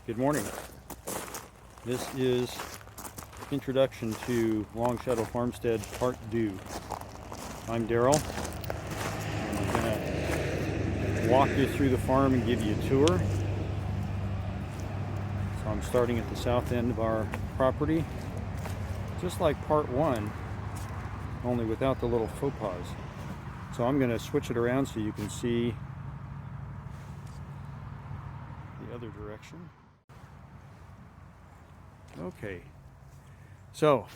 Good morning. This is Introduction to Long Shadow Farmstead Part 2. I'm Daryl, and I'm going to walk you through the farm and give you a tour. So I'm starting at the south end of our property, just like Part 1, only without the little faux pas. So I'm going to switch it around so you can see the other direction. Okay, so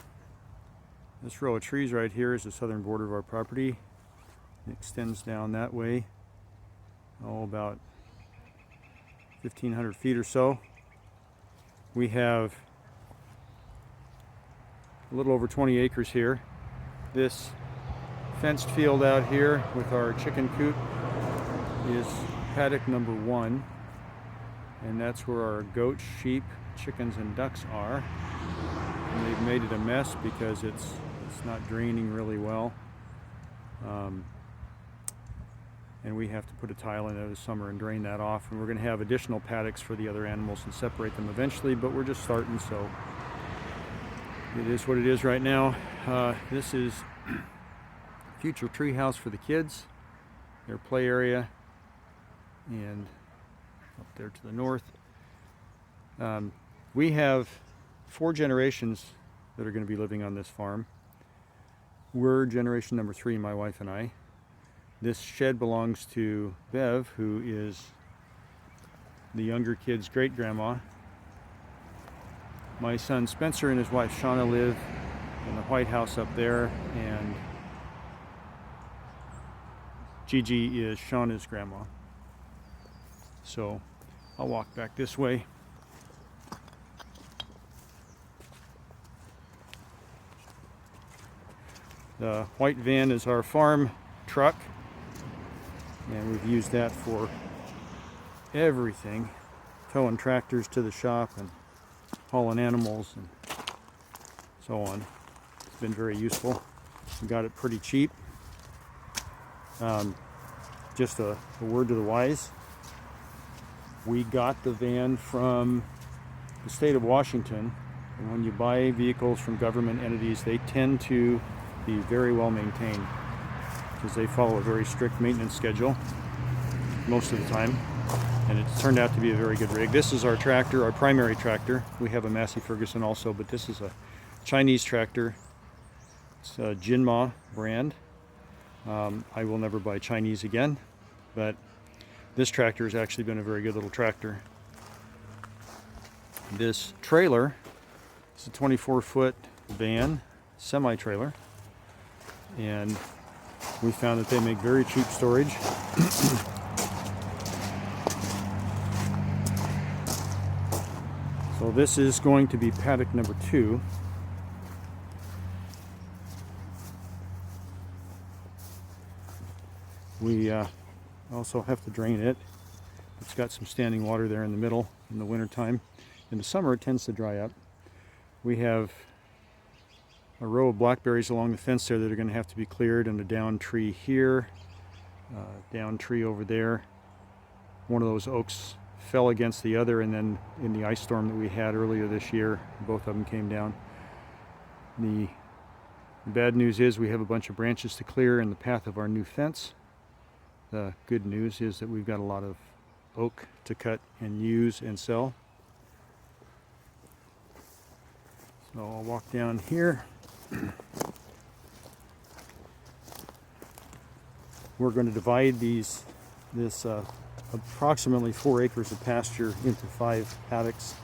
this row of trees right here is the southern border of our property. It extends down that way, about 1,500 feet or so. We have a little over 20 acres here. This fenced field out here with our chicken coop is paddock number 1, and that's where our goats, sheep, chickens, and ducks are. And they've made it a mess because it's not draining really well, and we have to put a tile in there this summer and drain that off, and we're going to have additional paddocks for the other animals and separate them eventually, but we're just starting, so it is what it is right now. This is future tree house for the kids, their play area, and up there to the north. We have 4 generations that are going to be living on this farm. We're generation number 3, my wife and I. This shed belongs to Bev, who is the younger kid's great-grandma. My son Spencer and his wife Shauna live in the White House up there, and Gigi is Shauna's grandma. So I'll walk back this way. The white van is our farm truck, and we've used that for everything, towing tractors to the shop and hauling animals and so on. It's been very useful. We got it pretty cheap. Just a word to the wise. We got the van from the state of Washington, and when you buy vehicles from government entities, they tend to be very well maintained because they follow a very strict maintenance schedule most of the time, and it's turned out to be a very good rig. This is our tractor, our primary tractor. We have a Massey Ferguson also, but this is a Chinese tractor. It's a Jinma brand. I will never buy Chinese again, but this tractor has actually been a very good little tractor. This trailer is a 24-foot van, semi-trailer, and we found that they make very cheap storage. So this is going to be paddock number 2. We also have to drain it. It's got some standing water there in the middle in the winter time. In the summer it tends to dry up. We have a row of blackberries along the fence there that are going to have to be cleared, and a down tree here, down tree over there. One of those oaks fell against the other, and then in the ice storm that we had earlier this year, both of them came down. The bad news is we have a bunch of branches to clear in the path of our new fence. The good news is that we've got a lot of oak to cut and use and sell. So I'll walk down here. We're going to divide this approximately 4 acres of pasture into 5 paddocks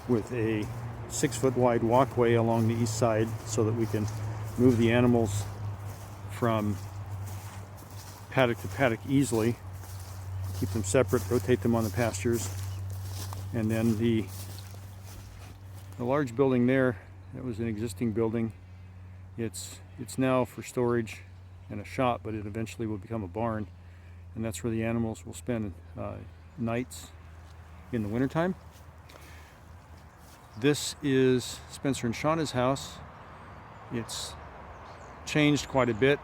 with a 6-foot wide walkway along the east side so that we can move the animals from paddock to paddock easily, keep them separate, rotate them on the pastures. And then the large building there, that was an existing building. It's now for storage and a shop, but it eventually will become a barn, and that's where the animals will spend nights in the wintertime. This is Spencer and Shauna's house. It's changed quite a bit.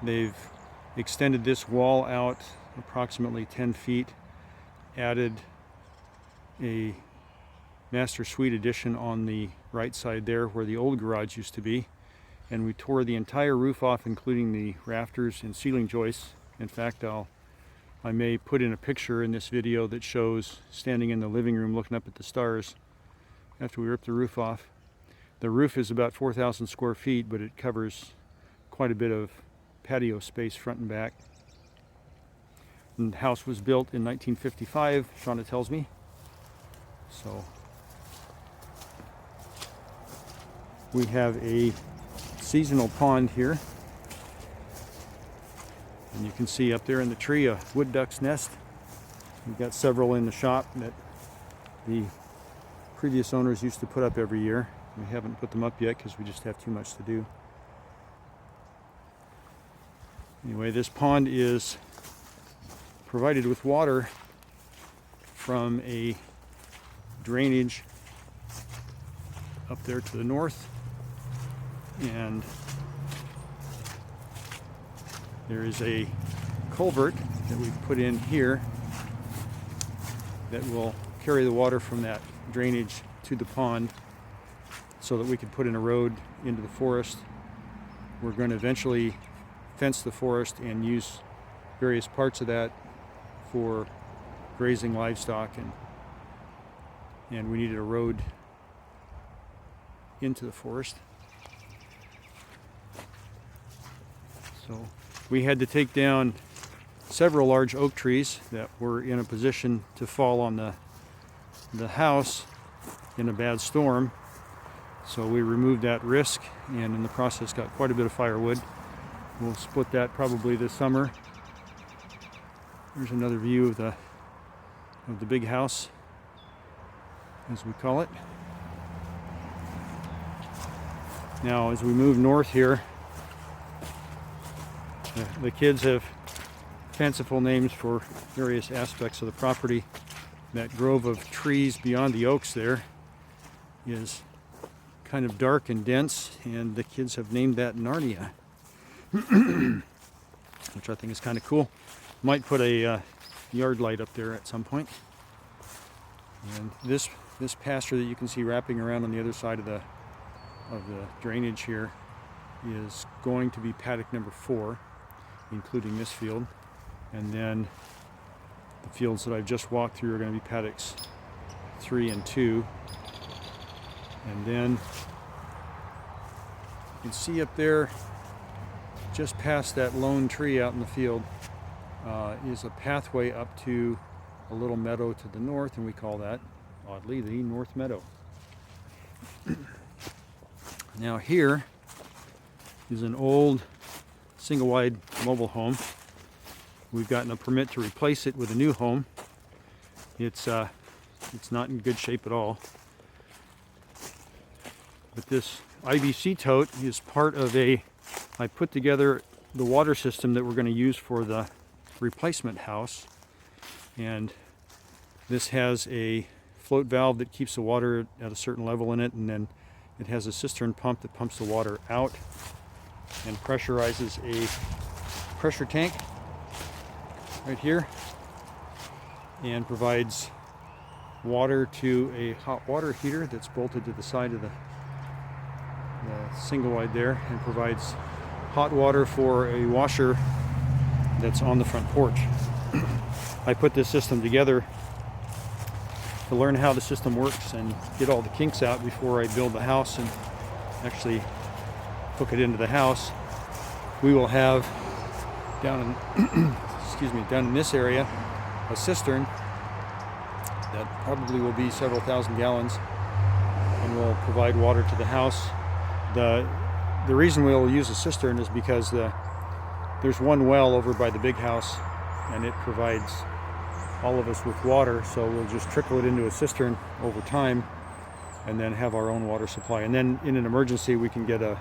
They've extended this wall out approximately 10 feet, added a master suite addition on the right side there where the old garage used to be, and we tore the entire roof off, including the rafters and ceiling joists. In fact, I may put in a picture in this video that shows standing in the living room looking up at the stars after we ripped the roof off. The roof is about 4,000 square feet, but it covers quite a bit of patio space front and back. And the house was built in 1955, Shauna tells me. So we have a seasonal pond here. And you can see up there in the tree a wood duck's nest. We've got several in the shop that the previous owners used to put up every year. We haven't put them up yet because we just have too much to do. Anyway, this pond is provided with water from a drainage up there to the north, and there is a culvert that we've put in here that will carry the water from that drainage to the pond so that we can put in a road into the forest. We're going to eventually fence the forest and use various parts of that for grazing livestock, and we needed a road into the forest. So we had to take down several large oak trees that were in a position to fall on the house in a bad storm. So we removed that risk, and in the process got quite a bit of firewood. We'll split that probably this summer. Here's another view of the big house, as we call it. Now, as we move north here, the kids have fanciful names for various aspects of the property. That grove of trees beyond the oaks there is kind of dark and dense, and the kids have named that Narnia, which I think is kind of cool. Might put a yard light up there at some point. And this pasture that you can see wrapping around on the other side of the drainage here is going to be paddock number 4, including this field. And then the fields that I've just walked through are going to be paddocks 3 and 2. And then you can see up there, just past that lone tree out in the field, is a pathway up to a little meadow to the north, and we call that, oddly, the North Meadow. Now here is an old single-wide mobile home. We've gotten a permit to replace it with a new home. It's not in good shape at all. But this IBC tote is part of I put together the water system that we're going to use for the replacement house. And this has a float valve that keeps the water at a certain level in it, and then it has a cistern pump that pumps the water out and pressurizes a pressure tank right here and provides water to a hot water heater that's bolted to the side of the single wide there, and provides hot water for a washer that's on the front porch. I put this system together to learn how the system works and get all the kinks out before I build the house and actually hook it into the house. We will have down in down in this area a cistern that probably will be several thousand gallons and will provide water to the house. The reason we'll use a cistern is because there's one well over by the big house, and it provides all of us with water, so we'll just trickle it into a cistern over time and then have our own water supply. And then in an emergency we can get a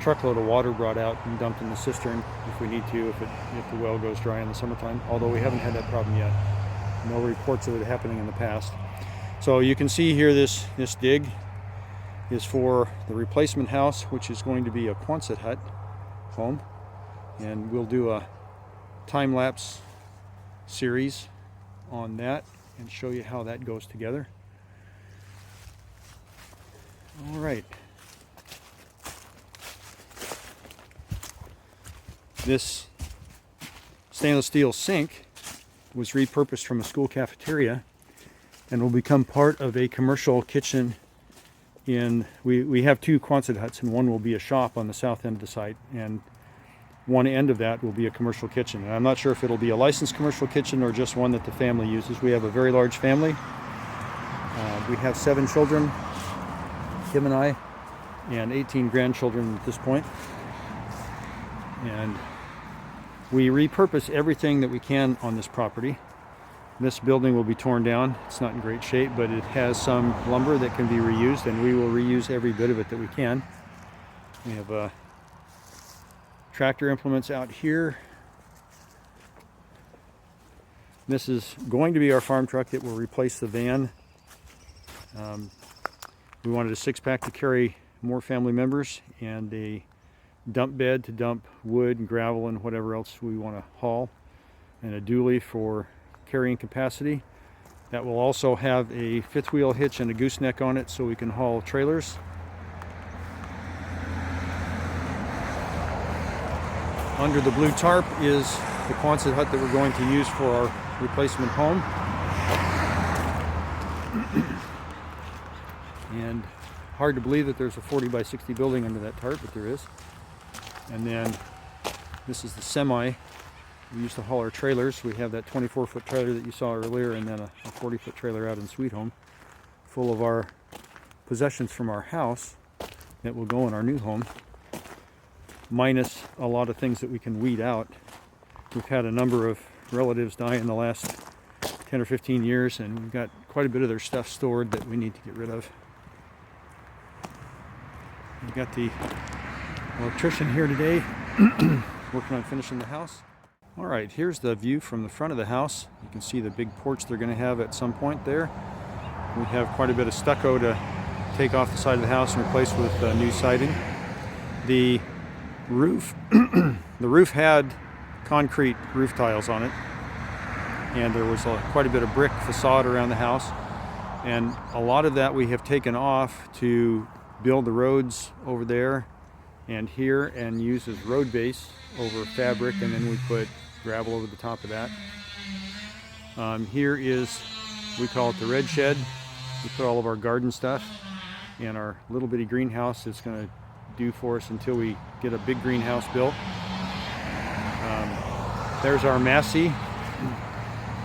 truckload of water brought out and dumped in the cistern if we need to, if the well goes dry in the summertime, although we haven't had that problem yet. No reports of it happening in the past. So you can see here this dig is for the replacement house, which is going to be a Quonset hut home, and we'll do a time-lapse series on that and show you how that goes together. All right. This stainless steel sink was repurposed from a school cafeteria and will become part of a commercial kitchen we have 2 Quonset huts, and one will be a shop on the south end of the site, and one end of that will be a commercial kitchen. And I'm not sure if it'll be a licensed commercial kitchen or just one that the family uses. We have a very large family. We have 7 children, Kim and I, and 18 grandchildren at this point. And we repurpose everything that we can on this property. This building will be torn down. It's not in great shape, but it has some lumber that can be reused, and we will reuse every bit of it that we can. We have tractor implements out here. This is going to be our farm truck. It will replace the van. We wanted a 6-pack to carry more family members, and a dump bed to dump wood and gravel and whatever else we want to haul, and a dually for carrying capacity. That will also have a 5th wheel hitch and a gooseneck on it, so we can haul trailers. Under the blue tarp is the Quonset hut that we're going to use for our replacement home. And hard to believe that there's a 40 by 60 building under that tarp, but there is. And then this is the semi. We used to haul our trailers. We have that 24-foot trailer that you saw earlier, and then a 40-foot trailer out in Sweet Home, full of our possessions from our house that will go in our new home, minus a lot of things that we can weed out. We've had a number of relatives die in the last 10 or 15 years, and we've got quite a bit of their stuff stored that we need to get rid of. We've got the electrician here today working on finishing the house. All right, here's the view from the front of the house. You can see the big porch they're going to have at some point there. We have quite a bit of stucco to take off the side of the house and replace with new siding. The roof, the roof had concrete roof tiles on it, and there was quite a bit of brick facade around the house, and a lot of that we have taken off to build the roads over there and here, and use as road base over fabric, and then we put gravel over the top of that. Here is, we call it the red shed. We put all of our garden stuff, and our little bitty greenhouse is going to do for us until we get a big greenhouse built. There's our Massey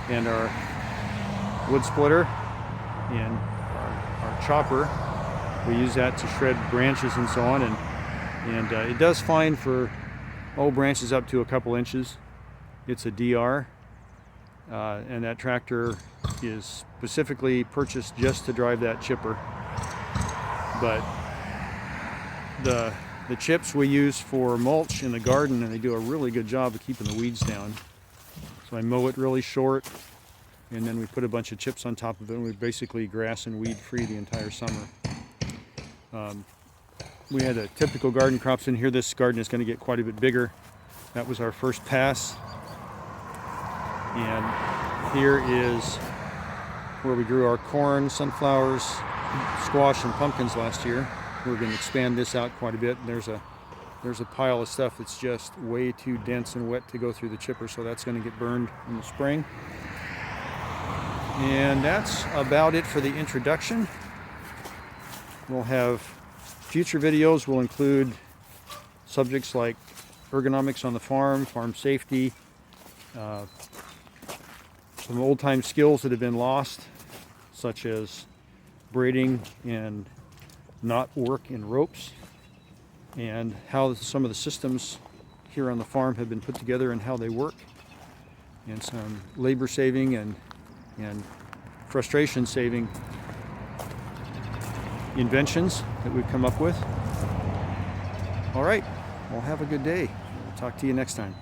and our wood splitter and our chopper. We use that to shred branches and so on, and it does fine for branches up to a couple inches. It's a DR, and that tractor is specifically purchased just to drive that chipper. But the chips we use for mulch in the garden, and they do a really good job of keeping the weeds down. So I mow it really short, and then we put a bunch of chips on top of it, and we basically grass and weed free the entire summer. We had a typical garden crops in here. This garden is going to get quite a bit bigger. That was our first pass. And here is where we grew our corn, sunflowers, squash, and pumpkins last year. We're going to expand this out quite a bit. There's a pile of stuff that's just way too dense and wet to go through the chipper, so that's going to get burned in the spring. And that's about it for the introduction. We'll have future videos will include subjects like ergonomics on the farm, farm safety, some old-time skills that have been lost, such as braiding and knot work in ropes, and how some of the systems here on the farm have been put together and how they work, and some labor saving and frustration saving inventions that we've come up with. All right, well, have a good day. We'll talk to you next time.